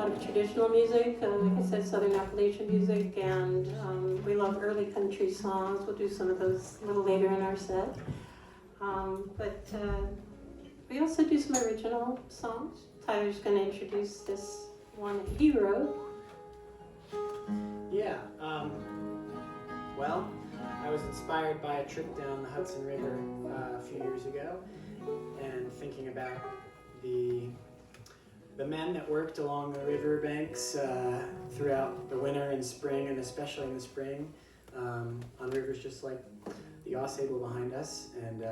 lot of traditional music, like I said, Southern Appalachian music, and we love early country songs. We'll do some of those a little later in our set. But we also do some original songs. Tyler's going to introduce this one that he wrote. Yeah, well, I was inspired by a trip down the Hudson River a few years ago, and thinking about the men that worked along the river banks throughout the winter and spring, and especially in the spring, on rivers just like the Ausable behind us, and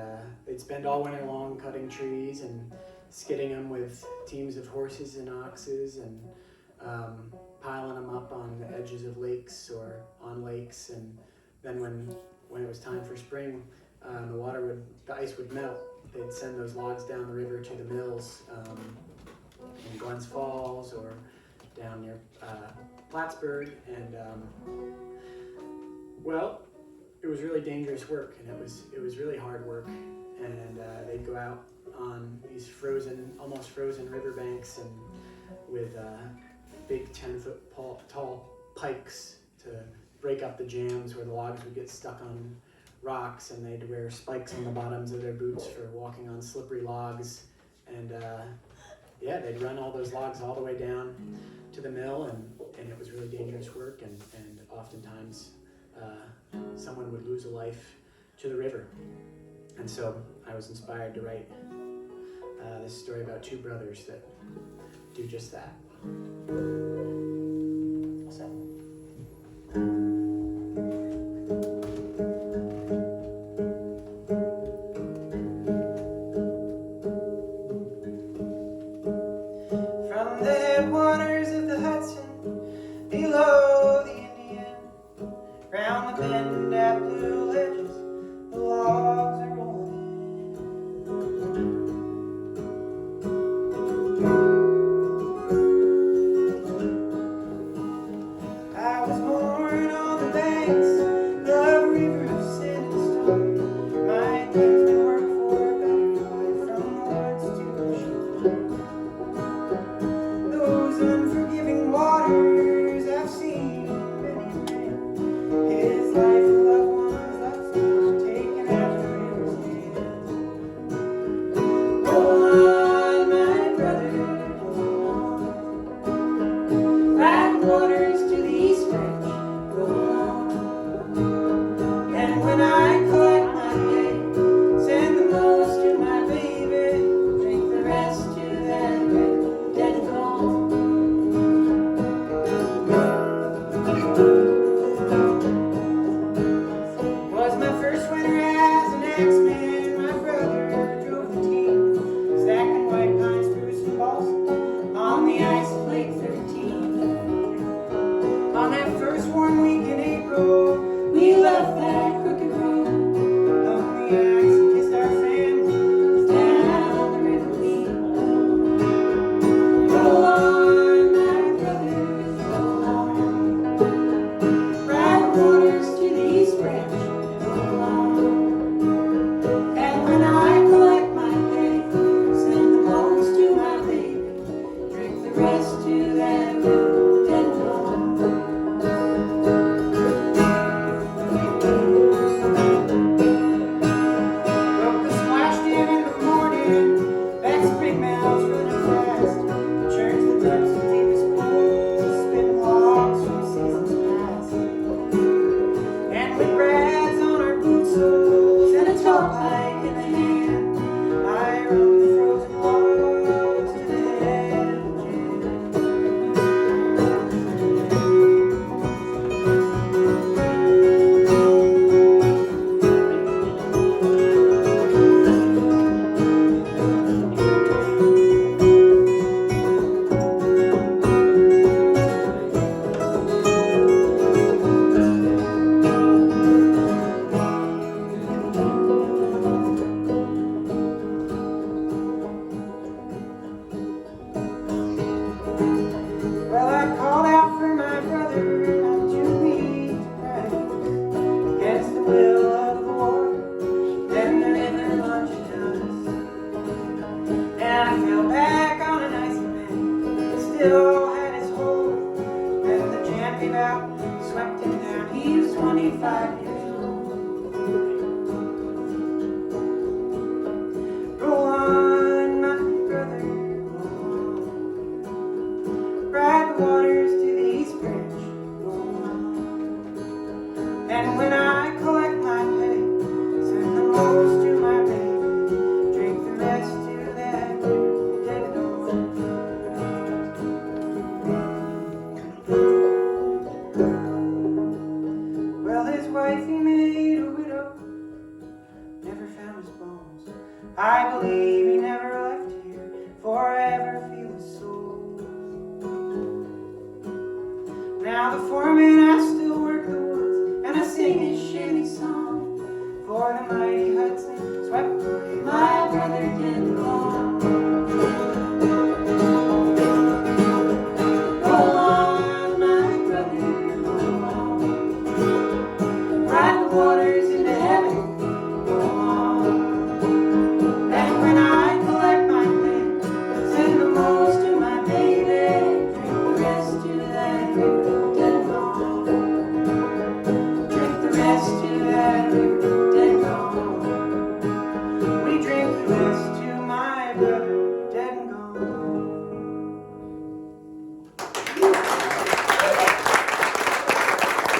they'd spend all winter long cutting trees and skidding them with teams of horses and oxes, and piling them up on the edges of lakes or on lakes, and then when it was time for spring, the ice would melt. They'd send those logs down the river to the mills in Glens Falls or down near Plattsburgh, and well, it was really dangerous work, and it was really hard work, and they'd go out on these almost frozen riverbanks, and with big 10-foot tall pikes to break up the jams where the logs would get stuck on rocks, and they'd wear spikes on the bottoms of their boots for walking on slippery logs, and yeah, they'd run all those logs all the way down to the mill, and it was really dangerous work, and oftentimes someone would lose a life to the river. And so I was inspired to write this story about two brothers that do just that. So. From the headwaters of the Hudson, below the Indian, round the bend at Blue Ledges, the logs are rolling in. I was born on the banks of a river of sand and stone. My kinsmen work for a better life from the woods to the shore. Those unforgiving waters I've seen many a man, his life and loved ones left him, taken after river's hand. Go on, my brother, go on. Black waters to the east branch, go on. And when I collect my pay, send the most to my baby, drink the rest to that red dead dawn. Was my first winter as an axeman. My brother drove the team, stacking white pine, spruce, and balsam on the ice of Lake 13. On that first warm week in April, we left that crooked road on the ice and kissed our families down the river Lee. Go on, my brothers, go on. Bright waters to the east branch, go on. And when I collect my pay, send the most to my baby, drink the rest to that red dead dawn. Broke the splash dam in the morning, back spring mounds running fast, churns the depths of deepest pools, spinning logs from seasons past. And with brads on our boot soles and a tall pike in the hand, I run the frozen logs to the head of the jam. Well, I called out for my brother not to lead to pray against the will of the Lord, then the river launched us. And I fell back on an icy bank, still had his wave out, swept him down. He was 25 years old. Roll on, my brother, roll on. Ride the waters to the East Branch, roll on. And when I collect my pay, send the most to my baby, drink the rest to that dead dog. Well, his wife he made a widow, never found his bones. I believe he never left here, for I ever feel his soul. Now the foreman, I still work the woods, and I sing his shanty song for the mighty Hudson